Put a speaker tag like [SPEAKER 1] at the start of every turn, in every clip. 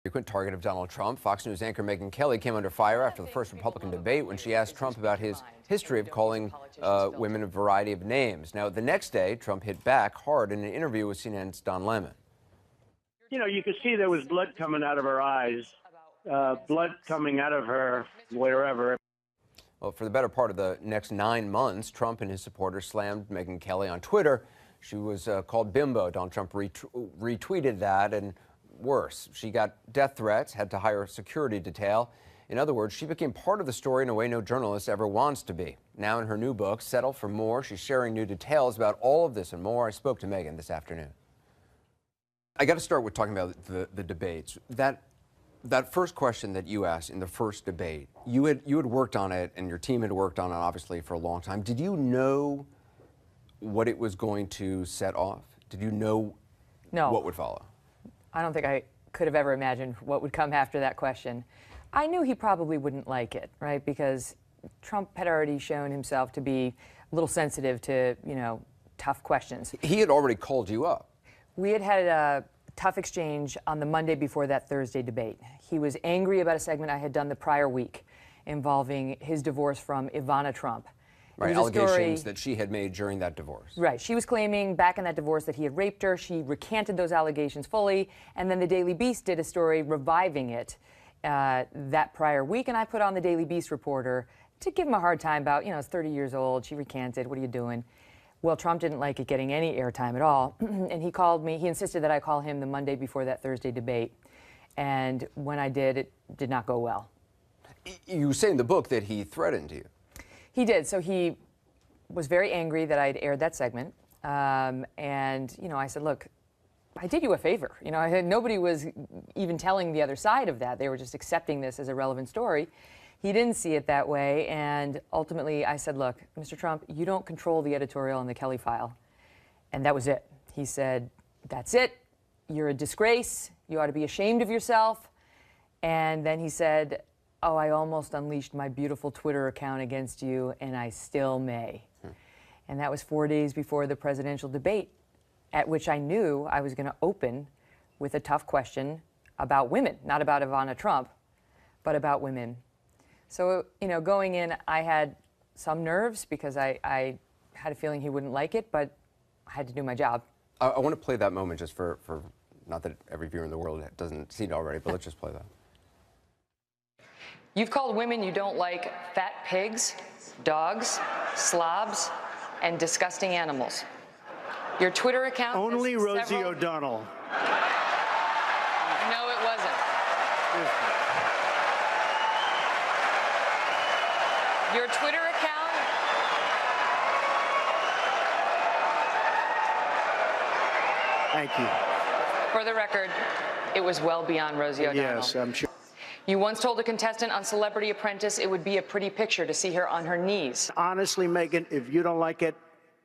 [SPEAKER 1] Frequent target of Donald Trump, Fox News anchor Megyn Kelly came under fire after the first Republican debate when she asked Trump about his history of calling women a variety of names. Now, the next day, Trump hit back hard in an interview with CNN's Don Lemon.
[SPEAKER 2] You know, you could see there was blood coming out of her eyes, blood coming out of her wherever.
[SPEAKER 1] Well, for the better part of the next 9 months, Trump and his supporters slammed Megyn Kelly on Twitter. She was called bimbo. Donald Trump retweeted that, and worse, she got death threats, had to hire a security detail. In other words, she became part of the story in a way no journalist ever wants to be. Now in her new book, Settle for More, she's sharing new details about all of this and more. I spoke to Megyn this afternoon. I got to start with talking about the debates. That first question that you asked in the first debate, you had worked on it, and your team had worked on it, obviously, for a long time. Did you know what it was going to set off? Did you know what would follow?
[SPEAKER 3] I don't think I could have ever imagined what would come after that question. I knew he probably wouldn't like it, right? Because Trump had already shown himself to be a little sensitive to, tough questions.
[SPEAKER 1] He had already called you up.
[SPEAKER 3] We had had a tough exchange on the Monday before that Thursday debate. He was angry about a segment I had done the prior week involving his divorce from Ivana Trump.
[SPEAKER 1] Right, allegations that she had made during that divorce.
[SPEAKER 3] Right. She was claiming back in that divorce that he had raped her. She recanted those allegations fully. And then the Daily Beast did a story reviving it that prior week. And I put on the Daily Beast reporter to give him a hard time about, it's 30 years old. She recanted. What are you doing? Well, Trump didn't like it getting any airtime at all. And he called me. He insisted that I call him the Monday before that Thursday debate. And when I did, it did not go well.
[SPEAKER 1] You say in the book that he threatened you.
[SPEAKER 3] He did. So he was very angry that I'd aired that segment. And, I said, look, I did you a favor. Nobody was even telling the other side of that. They were just accepting this as a relevant story. He didn't see it that way. And ultimately, I said, look, Mr. Trump, you don't control the editorial in the Kelly file. And that was it. He said, that's it. You're a disgrace. You ought to be ashamed of yourself. And then he said, oh, I almost unleashed my beautiful Twitter account against you, and I still may. And that was 4 days before the presidential debate, at which I knew I was going to open with a tough question about women, not about Ivana Trump, but about women. So, going in, I had some nerves because I had a feeling he wouldn't like it, but I had to do my job.
[SPEAKER 1] I want to play that moment just for not that every viewer in the world doesn't see it already, but let's just play that.
[SPEAKER 3] You've called women you don't like fat pigs, dogs, slobs, and disgusting animals. Your Twitter account...
[SPEAKER 2] Only Rosie O'Donnell.
[SPEAKER 3] No, it wasn't. Your Twitter account...
[SPEAKER 2] Thank you.
[SPEAKER 3] For the record, it was well beyond Rosie O'Donnell.
[SPEAKER 2] Yes, I'm sure.
[SPEAKER 3] You once told a contestant on Celebrity Apprentice it would be a pretty picture to see her on her knees.
[SPEAKER 2] Honestly, Megyn, if you don't like it,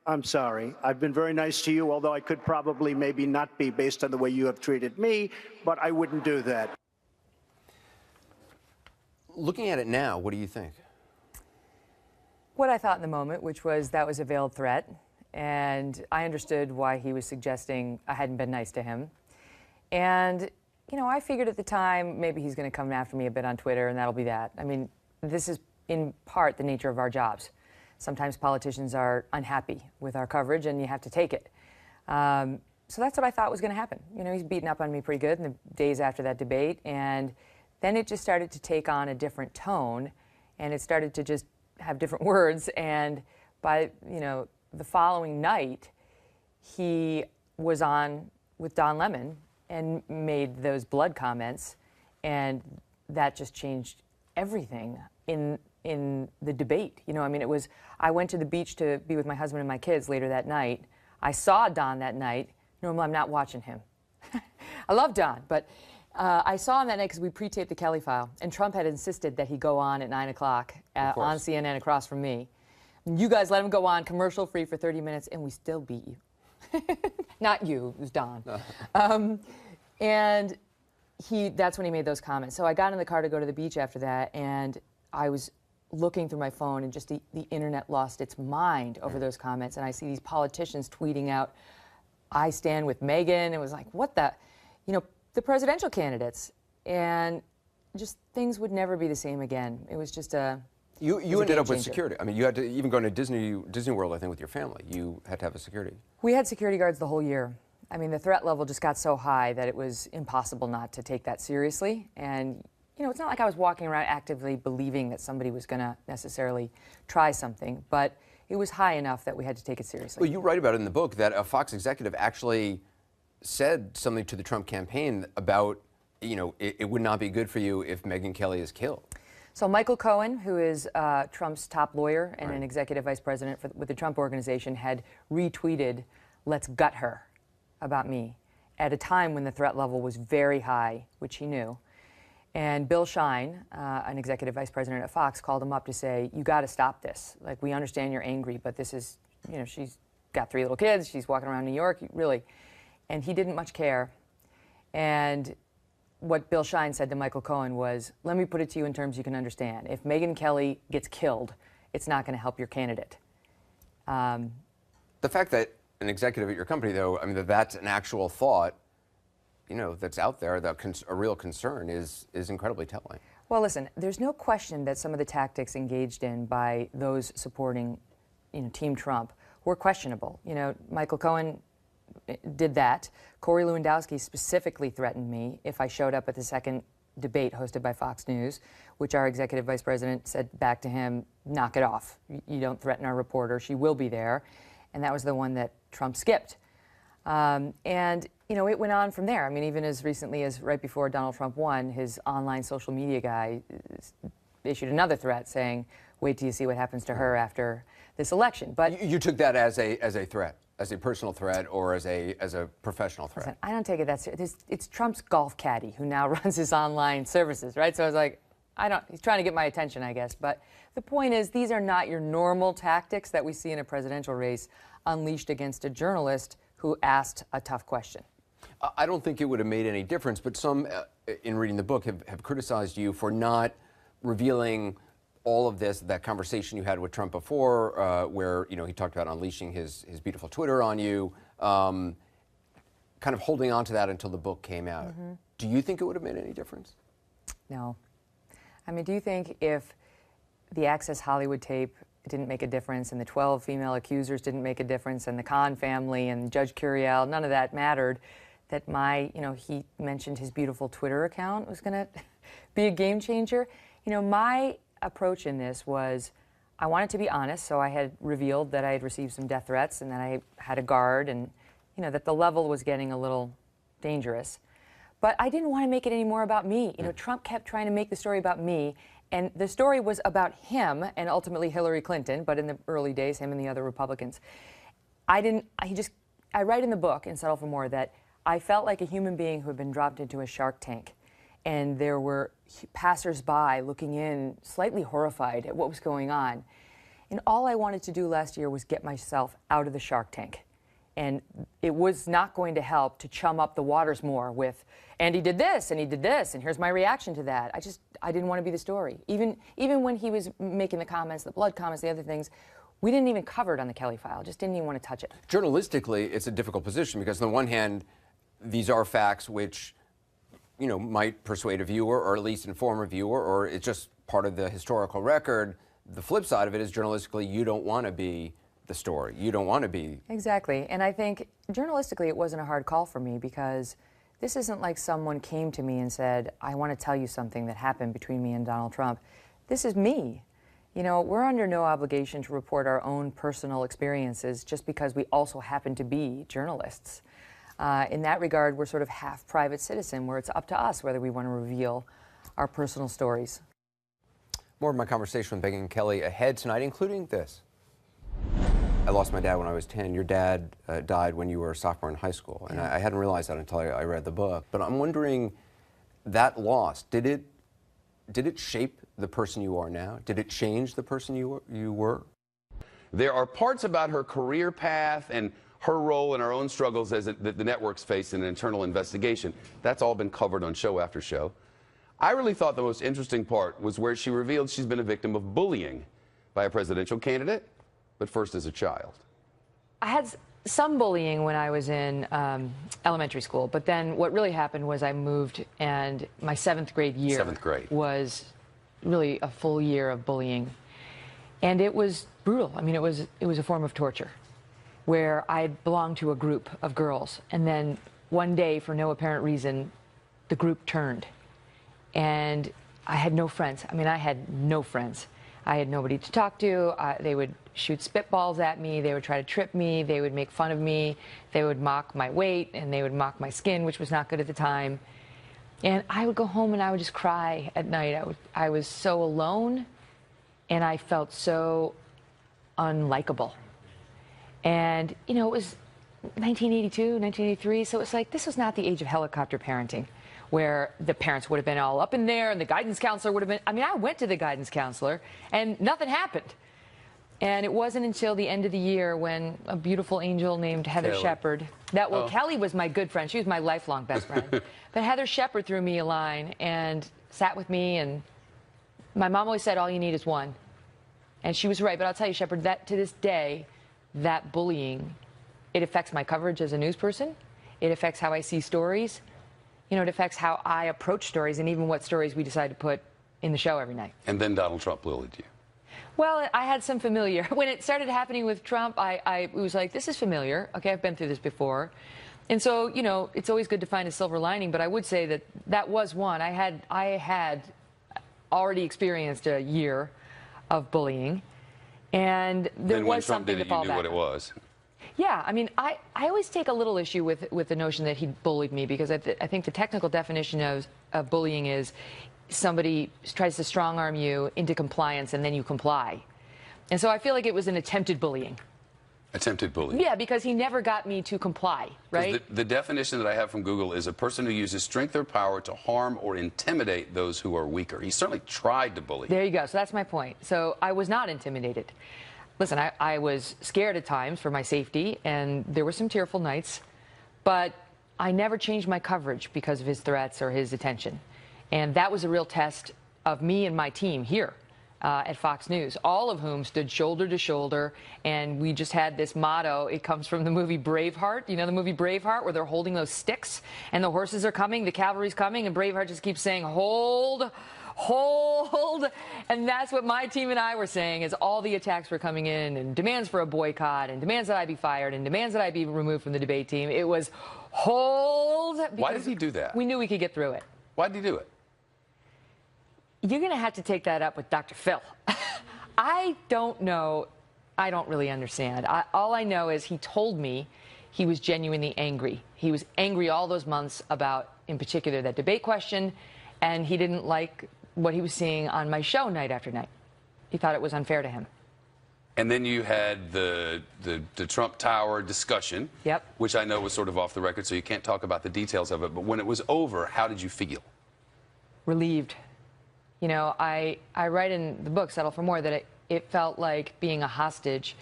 [SPEAKER 2] I'm sorry. I've been very nice to you, although I could probably maybe not be based on the way you have treated me, but I wouldn't do that.
[SPEAKER 1] Looking at it now, what do you think?
[SPEAKER 3] What I thought in the moment, which was that was a veiled threat, and I understood why he was suggesting I hadn't been nice to him. And I figured at the time maybe he's going to come after me a bit on Twitter, and that'll be that. I mean, this is in part the nature of our jobs. Sometimes politicians are unhappy with our coverage, and you have to take it. So that's what I thought was going to happen. He's beaten up on me pretty good in the days after that debate, and then it just started to take on a different tone, and it started to just have different words. And by the following night, he was on with Don Lemon and made those blood comments, and that just changed everything in the debate. I went to the beach to be with my husband and my kids later that night. I saw Don that night. Normally, I'm not watching him. I love Don, but I saw him that night because we pre-taped the Kelly file, and Trump had insisted that he go on at 9 o'clock on CNN across from me. You guys let him go on commercial-free for 30 minutes, and we still beat you. Not you, it was Don. And that's when he made those comments. So I got in the car to go to the beach after that, and I was looking through my phone, and just the internet lost its mind over those comments. And I see these politicians tweeting out, I stand with Megyn. It was like, what the, the presidential candidates and just things would never be the same again. It was just a
[SPEAKER 1] You
[SPEAKER 3] it was a
[SPEAKER 1] ended up
[SPEAKER 3] game
[SPEAKER 1] with
[SPEAKER 3] changer.
[SPEAKER 1] security. I mean, you had to even go to Disney World, I think, with your family. You had to have a security.
[SPEAKER 3] We had security guards the whole year. I mean, the threat level just got so high that it was impossible not to take that seriously. And, you know, it's not like I was walking around actively believing that somebody was going to necessarily try something, but it was high enough that we had to take it seriously.
[SPEAKER 1] Well, you write about it in the book that a Fox executive actually said something to the Trump campaign about, you know, it would not be good for you if Megyn Kelly is killed.
[SPEAKER 3] So Michael Cohen, who is Trump's top lawyer and an executive vice president with the Trump Organization, had retweeted, "Let's gut her," about me at a time when the threat level was very high, which he knew. And Bill Shine, an executive vice president at Fox, called him up to say, "You got to stop this. Like, we understand you're angry, but this is, you know, she's got 3 little kids. She's walking around New York, really." And he didn't much care. And what Bill Shine said to Michael Cohen was, "Let me put it to you in terms you can understand. If Megyn Kelly gets killed, it's not going to help your candidate."
[SPEAKER 1] The fact that an executive at your company, though, I mean, that's an actual thought, you know, that's out there, a real concern is incredibly telling.
[SPEAKER 3] Well, listen, there's no question that some of the tactics engaged in by those supporting, you know, Team Trump were questionable. You know, Michael Cohen did that. Corey Lewandowski specifically threatened me if I showed up at the second debate hosted by Fox News, which our executive vice president said back to him, "Knock it off. You don't threaten our reporter. She will be there." And that was the one that Trump skipped. And, you know, it went on from there. I mean, even as recently as right before Donald Trump won, his online social media guy issued another threat saying, "Wait till you see what happens to her after this election." But
[SPEAKER 1] You took that as a threat, as a personal threat, or as a professional threat?
[SPEAKER 3] listen, I don't take it that serious. It's Trump's golf caddy who now runs his online services, right? So I was like, he's trying to get my attention, I guess. But the point is, these are not your normal tactics that we see in a presidential race unleashed against a journalist who asked a tough question.
[SPEAKER 1] I don't think it would have made any difference, but some, in reading the book, have criticized you for not revealing all of this, that conversation you had with Trump before, where, you know, he talked about unleashing his beautiful Twitter on you, kind of holding on to that until the book came out.
[SPEAKER 3] Mm-hmm.
[SPEAKER 1] Do you think it would have made any difference?
[SPEAKER 3] No. I mean, do you think if the Access Hollywood tape didn't make a difference and the 12 female accusers didn't make a difference and the Khan family and Judge Curiel, none of that mattered, that he mentioned his beautiful Twitter account was going to be a game changer? You know, my approach in this was I wanted to be honest, so I had revealed that I had received some death threats and that I had a guard and, you know, that the level was getting a little dangerous. But I didn't want to make it any more about me. You know, Trump kept trying to make the story about me, and the story was about him and ultimately Hillary Clinton, but in the early days, him and the other Republicans. I write in the book, in Settle for More, that I felt like a human being who had been dropped into a shark tank. And there were passersby looking in, slightly horrified at what was going on. And all I wanted to do last year was get myself out of the shark tank. And it was not going to help to chum up the waters more with, and he did this, and he did this, and here's my reaction to that. I didn't want to be the story. Even when he was making the comments, the blood comments, the other things, we didn't even cover it on the Kelly file. Just didn't even want to touch it.
[SPEAKER 1] Journalistically, it's a difficult position because on the one hand, these are facts which, you know, might persuade a viewer or at least inform a viewer, or it's just part of the historical record. The flip side of it is journalistically, you don't want to be the story. You don't want to be.
[SPEAKER 3] Exactly. And I think journalistically it wasn't a hard call for me because this isn't like someone came to me and said, "I want to tell you something that happened between me and Donald Trump." This is me. You know, we're under no obligation to report our own personal experiences just because we also happen to be journalists. In that regard, we're sort of half private citizen where it's up to us whether we want to reveal our personal stories.
[SPEAKER 1] More of my conversation with Megyn Kelly ahead tonight, including this. I lost my dad when I was 10. Your dad died when you were a sophomore in high school. And I hadn't realized that until I read the book. But I'm wondering, that loss, did it shape the person you are now? Did it change the person you were?
[SPEAKER 4] There are parts about her career path and her role in our own struggles as the networks face in an internal investigation. That's all been covered on show after show. I really thought the most interesting part was where she revealed she's been a victim of bullying by a presidential candidate, but first as a child.
[SPEAKER 3] I had some bullying when I was in elementary school, but then what really happened was I moved, and my 7th grade year was really a full year of bullying, and it was brutal. I mean, it was a form of torture, where I belonged to a group of girls, and then one day, for no apparent reason, the group turned, and I had no friends. I mean, I had no friends. I had nobody to talk to. They would shoot spitballs at me. They would try to trip me. They would make fun of me. They would mock my weight, and they would mock my skin, which was not good at the time. And I would go home and I would just cry at night. I was so alone, and I felt so unlikable. And, you know, it was 1982, 1983, so it's like this was not the age of helicopter parenting, where the parents would have been all up in there and the guidance counselor would have been. I mean, I went to the guidance counselor and nothing happened. And it wasn't until the end of the year when a beautiful angel named Heather Shepard, Kelly was my good friend. She was my lifelong best friend. But Heather Shepard threw me a line and sat with me, and my mom always said, all you need is one. And she was right, but I'll tell you, Shepard, that to this day, that bullying, it affects my coverage as a news person. It affects how I see stories. You know, it affects how I approach stories and even what stories we decide to put in the show every night.
[SPEAKER 4] And then Donald Trump bullied you.
[SPEAKER 3] Well, I had some familiar. When it started happening with Trump, I was like, this is familiar. Okay, I've been through this before. And so, you know, it's always good to find a silver lining, but I would say that that was one. I had already experienced a year of bullying, and there was something to fall back on.
[SPEAKER 4] Then when Trump did it, you knew what it was.
[SPEAKER 3] Yeah, I mean, I always take a little issue with the notion that he bullied me, because I think the technical definition of bullying is somebody tries to strong-arm you into compliance and then you comply. And so I feel like it was an attempted bullying.
[SPEAKER 4] Attempted bullying?
[SPEAKER 3] Yeah, because he never got me to comply, right?
[SPEAKER 4] The definition that I have from Google is a person who uses strength or power to harm or intimidate those who are weaker. He certainly tried to bully.
[SPEAKER 3] There you go. So that's my point. So I was not intimidated. Listen, I was scared at times for my safety, and there were some tearful nights, but I never changed my coverage because of his threats or his attention. And that was a real test of me and my team here at Fox News, all of whom stood shoulder to shoulder, and we just had this motto. It comes from the movie Braveheart. You know the movie Braveheart, where they're holding those sticks, and the horses are coming, the cavalry's coming, and Braveheart just keeps saying, hold, hold. And that's what my team and I were saying as all the attacks were coming in, and demands for a boycott, and demands that I be fired, and demands that I be removed from the debate team. It was hold.
[SPEAKER 4] Why did he do that?
[SPEAKER 3] We knew we could get through it.
[SPEAKER 4] Why did he do it?
[SPEAKER 3] You're going to have to take that up with Dr. Phil. I don't know. I don't really understand. All I know is he told me he was genuinely angry. He was angry all those months about, in particular, that debate question, and he didn't like what he was seeing on my show night after night. He thought it was unfair to him.
[SPEAKER 4] And then you had the Trump Tower discussion,
[SPEAKER 3] yep,
[SPEAKER 4] which I know was sort of off the record, so you can't talk about the details of it. But when it was over, how did you feel?
[SPEAKER 3] Relieved. You know, I write in the book, Settle for More, that it felt like being a hostage,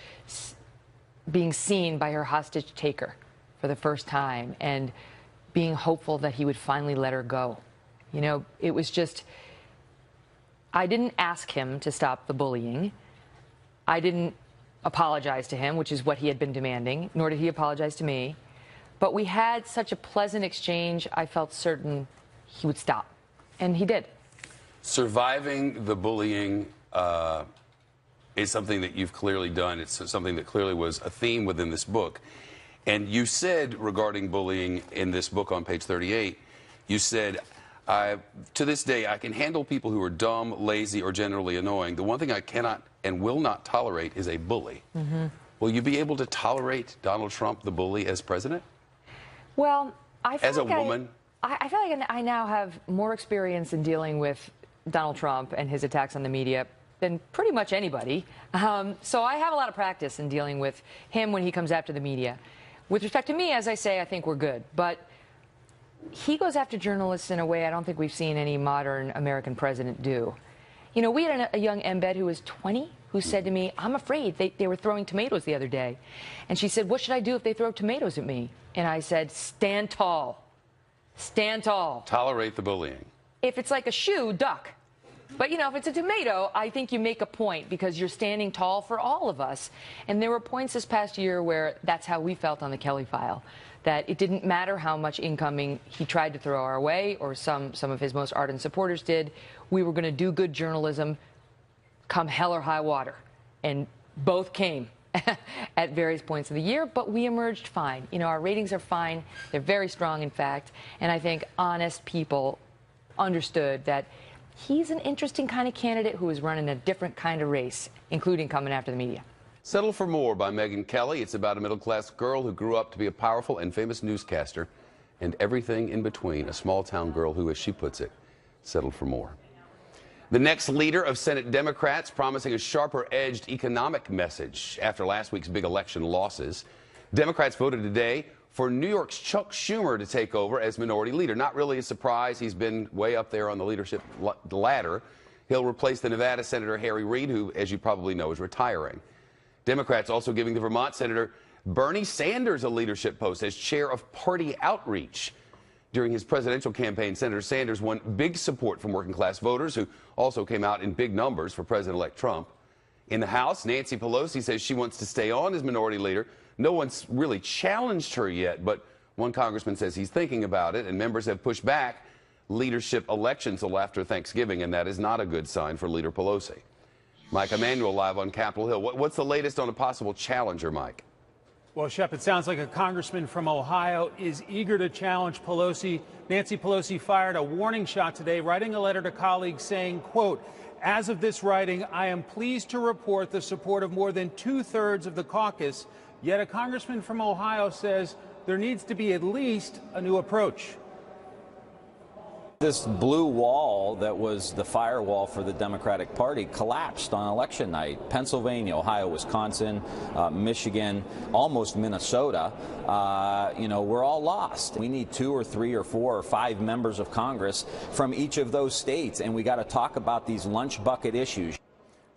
[SPEAKER 3] being seen by her hostage taker for the first time, and being hopeful that he would finally let her go. You know, it was just, I didn't ask him to stop the bullying. I didn't apologize to him, which is what he had been demanding, nor did he apologize to me. But we had such a pleasant exchange, I felt certain he would stop. And he did.
[SPEAKER 4] Surviving the bullying is something that you've clearly done. It's something that clearly was a theme within this book. And you said regarding bullying in this book on page 38, you said, to this day, I can handle people who are dumb, lazy, or generally annoying. The one thing I cannot and will not tolerate is a bully. Mm-hmm. Will you be able to tolerate Donald Trump, the bully, as president?
[SPEAKER 3] Well, I feel
[SPEAKER 4] as a woman?
[SPEAKER 3] I feel like I now have more experience in dealing with Donald Trump and his attacks on the media than pretty much anybody. So I have a lot of practice in dealing with him when he comes after the media. With respect to me, as I say, I think we're good. But he goes after journalists in a way I don't think we've seen any modern American president do. You know, we had a young embed who was 20 who said to me, I'm afraid they were throwing tomatoes the other day. And she said, what should I do if they throw tomatoes at me? And I said, stand tall. Stand tall.
[SPEAKER 4] Tolerate the bullying.
[SPEAKER 3] If it's like a shoe, duck. But, you know, if it's a tomato, I think you make a point because you're standing tall for all of us. And there were points this past year where that's how we felt on the Kelly file, that it didn't matter how much incoming he tried to throw our way or some of his most ardent supporters did. We were going to do good journalism come hell or high water. And both came at various points of the year, but we emerged fine. You know, our ratings are fine. They're very strong, in fact. And I think honest people understood that he's an interesting kind of candidate who is running a different kind of race, including coming after the media.
[SPEAKER 4] Settle for More by Megyn Kelly. It's about a middle-class girl who grew up to be a powerful and famous newscaster and everything in between. A small-town girl who, as she puts it, settled for more. The next leader of Senate Democrats promising a sharper-edged economic message after last week's big election losses. Democrats voted today for New York's Chuck Schumer to take over as minority leader. Not really a surprise. He's been way up there on the leadership ladder. He'll replace the Nevada Senator Harry Reid, who, as you probably know, is retiring. Democrats also giving the Vermont Senator Bernie Sanders a leadership post as chair of party outreach. During his presidential campaign, Senator Sanders won big support from working-class voters who also came out in big numbers for President-elect Trump. In the House, Nancy Pelosi says she wants to stay on as minority leader. No one's really challenged her yet, but one congressman says he's thinking about it, and members have pushed back leadership elections until after Thanksgiving, and that is not a good sign for Leader Pelosi. Mike Emanuel live on Capitol Hill. What's the latest on a possible challenger, Mike?
[SPEAKER 5] Well, Shep, it sounds like a congressman from Ohio is eager to challenge Pelosi. Nancy Pelosi fired a warning shot today, writing a letter to colleagues saying, quote, "As of this writing, I am pleased to report the support of more than 2/3 of the caucus. Yet a congressman from Ohio says there needs to be at least a new approach."
[SPEAKER 6] This blue wall that was the firewall for the Democratic Party collapsed on election night. Pennsylvania, Ohio, Wisconsin, Michigan, almost Minnesota. You know, we're all lost. We need 2 or 3 or 4 or 5 members of Congress from each of those states, and we got to talk about these lunch bucket issues.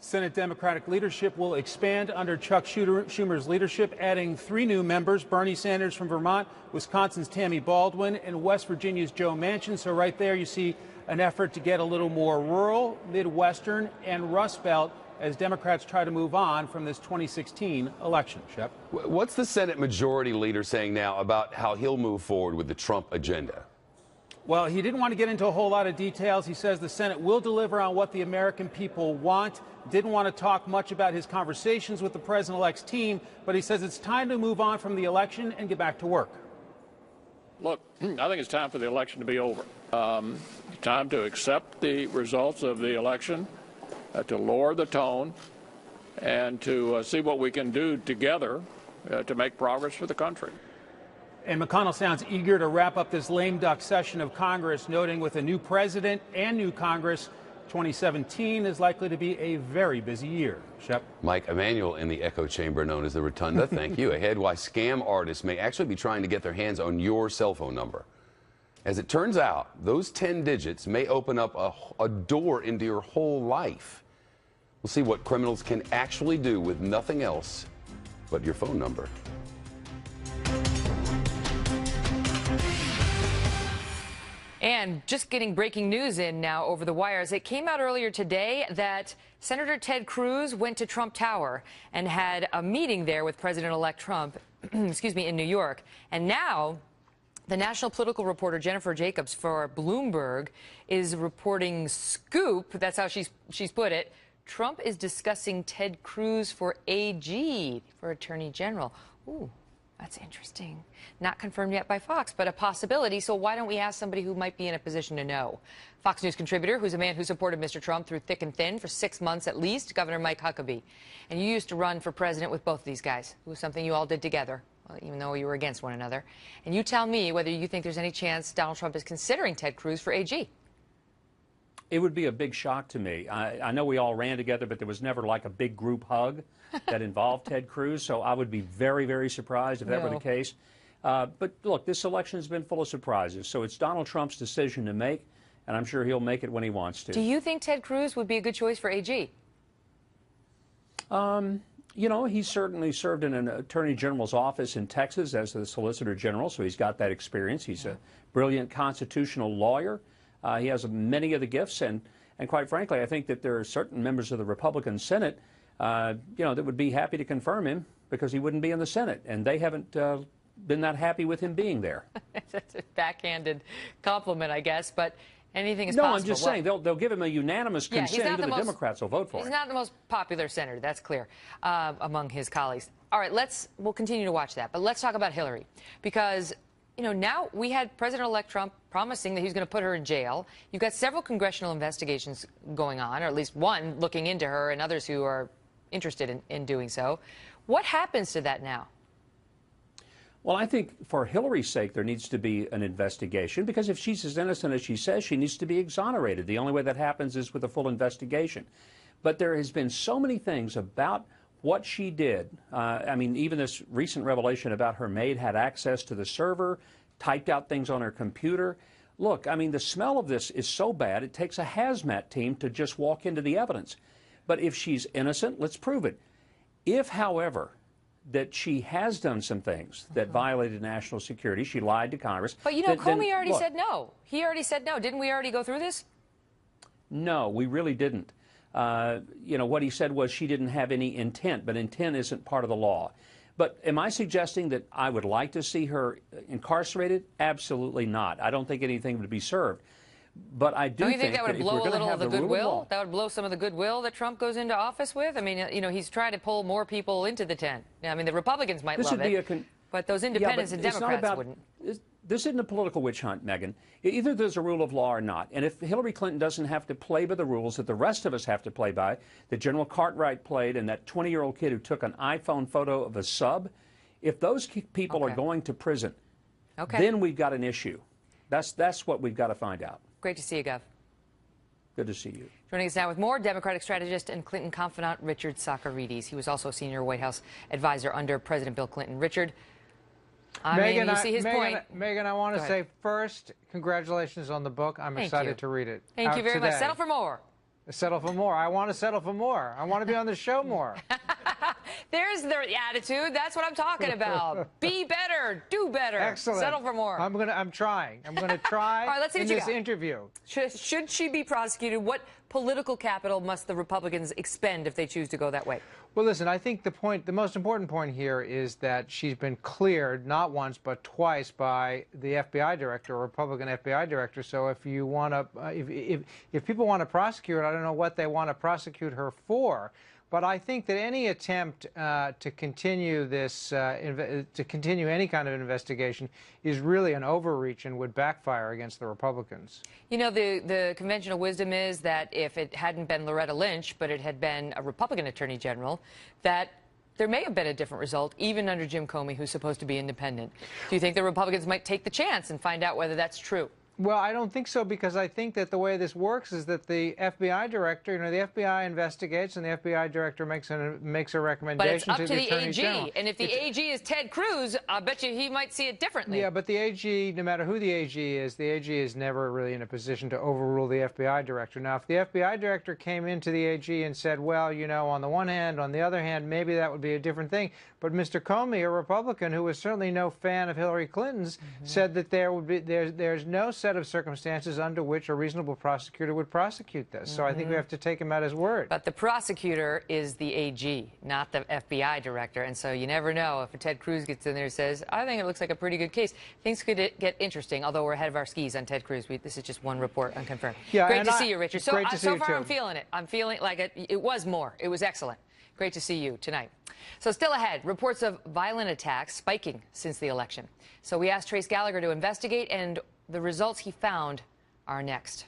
[SPEAKER 5] Senate Democratic leadership will expand under Chuck Schumer's leadership, adding 3 new members: Bernie Sanders from Vermont, Wisconsin's Tammy Baldwin, and West Virginia's Joe Manchin. So right there you see an effort to get a little more rural, Midwestern, and Rust Belt as Democrats try to move on from this 2016 election. Shep?
[SPEAKER 4] What's the Senate Majority Leader saying now about how he'll move forward with the Trump agenda?
[SPEAKER 5] Well, he didn't want to get into a whole lot of details. He says the Senate will deliver on what the American people want. Didn't want to talk much about his conversations with the president-elect's team, but he says it's time to move on from the election and get back to work.
[SPEAKER 7] Look, I think it's time for the election to be over. Time to accept the results of the election, to lower the tone, and to see what we can do together to make progress for the country.
[SPEAKER 5] And McConnell sounds eager to wrap up this lame duck session of Congress, noting with a new president and new Congress, 2017 is likely to be a very busy year. Shep?
[SPEAKER 4] Mike Emanuel in the echo chamber known as the Rotunda. Thank you. Ahead, why scam artists may actually be trying to get their hands on your cell phone number. As it turns out, those 10 digits may open up a door into your whole life. We'll see what criminals can actually do with nothing else but your phone number.
[SPEAKER 3] And just getting breaking news in now over the wires. It came out earlier today that Senator Ted Cruz went to Trump Tower and had a meeting there with President-elect Trump, excuse me, in New York. And now the national political reporter Jennifer Jacobs for Bloomberg is reporting scoop. That's how she's put it. Trump is discussing Ted Cruz for AG, for Attorney General. Ooh. That's interesting. Not confirmed yet by Fox, but a possibility. So why don't we ask somebody who might be in a position to know? Fox News contributor, who's a man who supported Mr. Trump through thick and thin for 6 months at least, Governor Mike Huckabee. And you used to run for president with both of these guys. It was something you all did together, well, even though you were against one another. And you tell me whether you think there's any chance Donald Trump is considering Ted Cruz for AG.
[SPEAKER 8] It would be a big shock to me. I know we all ran together, but there was never like a big group hug that involved Ted Cruz, so I would be very, very surprised if that were the case. But look, this election has been full of surprises, so it's Donald Trump's decision to make, and I'm sure he'll make it when he wants to.
[SPEAKER 3] Do you think Ted Cruz would be a good choice for AG?
[SPEAKER 8] You know, he certainly served in an attorney general's office in Texas as the solicitor general, so he's got that experience. He's a brilliant constitutional lawyer. He has many of the gifts, and quite frankly, I think that there are certain members of the Republican Senate, that would be happy to confirm him because he wouldn't be in the Senate, and they haven't been that happy with him being there.
[SPEAKER 3] That's a backhanded compliment, I guess, but anything is
[SPEAKER 8] no,
[SPEAKER 3] possible.
[SPEAKER 8] I'm just saying they'll give him a unanimous consent, and the Democrats will vote for him.
[SPEAKER 3] He's not the most popular senator, that's clear, among his colleagues. All right, we'll continue to watch that, but let's talk about Hillary, because now we had President-elect Trump promising that he's going to put her in jail. You've got several congressional investigations going on, or at least one looking into her and others who are interested in doing so. What happens to that now?
[SPEAKER 8] Well, I think for Hillary's sake, there needs to be an investigation, because if she's as innocent as she says, she needs to be exonerated. The only way that happens is with a full investigation. But there has been so many things about what she did. I mean, even this recent revelation about her maid had access to the server, typed out things on her computer. Look, I mean, the smell of this is so bad, it takes a hazmat team to just walk into the evidence. But if she's innocent, let's prove it. If, however, that she has done some things that violated national security, she lied to Congress.
[SPEAKER 3] But Comey already said no. He already said no. Didn't we already go through this?
[SPEAKER 8] No, we really didn't. What he said was she didn't have any intent, but intent isn't part of the law. But am I suggesting that I would like to see her incarcerated? Absolutely not. I don't think anything would be served. But I do
[SPEAKER 3] think that would blow a little of the goodwill? That would blow some of the goodwill that Trump goes into office with? I mean, he's trying to pull more people into the tent. I mean, the Republicans might love it, but those independents and Democrats wouldn't.
[SPEAKER 8] This isn't a political witch hunt, Megyn. Either there's a rule of law or not. And if Hillary Clinton doesn't have to play by the rules that the rest of us have to play by, that General Cartwright played and that 20-year-old kid who took an iPhone photo of a sub, if those people are going to prison, then we've got an issue. That's what we've got to find out.
[SPEAKER 3] Great to see you, Gov.
[SPEAKER 8] Good to see you.
[SPEAKER 3] Joining us now with more, Democratic strategist and Clinton confidant Richard Socarides. He was also a senior White House advisor under President Bill Clinton. Richard,
[SPEAKER 9] Megyn,
[SPEAKER 3] you see his point.
[SPEAKER 9] Megyn, I want to say first, congratulations on the book. I'm excited to read it.
[SPEAKER 3] Thank you very much. Settle for more.
[SPEAKER 9] Settle for more. I want to settle for more. I want to be on the show more.
[SPEAKER 3] There's the attitude. That's what I'm talking about. Be better. Do better.
[SPEAKER 9] Excellent.
[SPEAKER 3] Settle for more.
[SPEAKER 9] I'm trying. I'm going to try
[SPEAKER 3] All right, let's see
[SPEAKER 9] in
[SPEAKER 3] what you
[SPEAKER 9] this
[SPEAKER 3] got.
[SPEAKER 9] interview.
[SPEAKER 3] Should she be prosecuted? What political capital must the Republicans expend if they choose to go that way?
[SPEAKER 9] Well, listen, I think the most important point here is that she's been cleared not once but twice by the FBI director, a Republican FBI director. So if you want to, if people want to prosecute her, I don't know what they want to prosecute her for. But I think that any attempt to continue this, to continue any kind of investigation is really an overreach and would backfire against the Republicans.
[SPEAKER 3] The conventional wisdom is that if it hadn't been Loretta Lynch, but it had been a Republican attorney general, that there may have been a different result, even under Jim Comey, who's supposed to be independent. Do you think the Republicans might take the chance and find out whether that's true?
[SPEAKER 9] Well, I don't think so, because I think that the way this works is that the FBI director, the FBI investigates and the FBI director makes a recommendation
[SPEAKER 3] but it's up
[SPEAKER 9] to
[SPEAKER 3] the
[SPEAKER 9] Attorney
[SPEAKER 3] AG.
[SPEAKER 9] General.
[SPEAKER 3] And if the AG is Ted Cruz, I bet you he might see it differently.
[SPEAKER 9] Yeah, but the AG, no matter who the AG is never really in a position to overrule the FBI director. Now, if the FBI director came into the AG and said, well, on the one hand, on the other hand, maybe that would be a different thing. But Mr. Comey, a Republican who was certainly no fan of Hillary Clinton's, said that there's no set of circumstances under which a reasonable prosecutor would prosecute this. So I think we have to take him at his word.
[SPEAKER 3] But the prosecutor is the AG, not the FBI director. And so you never know if Ted Cruz gets in there and says, I think it looks like a pretty good case. Things could get interesting, although we're ahead of our skis on Ted Cruz. This is just one report, unconfirmed.
[SPEAKER 9] Yeah,
[SPEAKER 3] great to see you, Richard. So far,
[SPEAKER 9] you
[SPEAKER 3] I'm feeling it. I'm feeling like it was more. It was excellent. Great to see you tonight. So still ahead, reports of violent attacks spiking since the election. So we asked Trace Gallagher to investigate, and the results he found are next.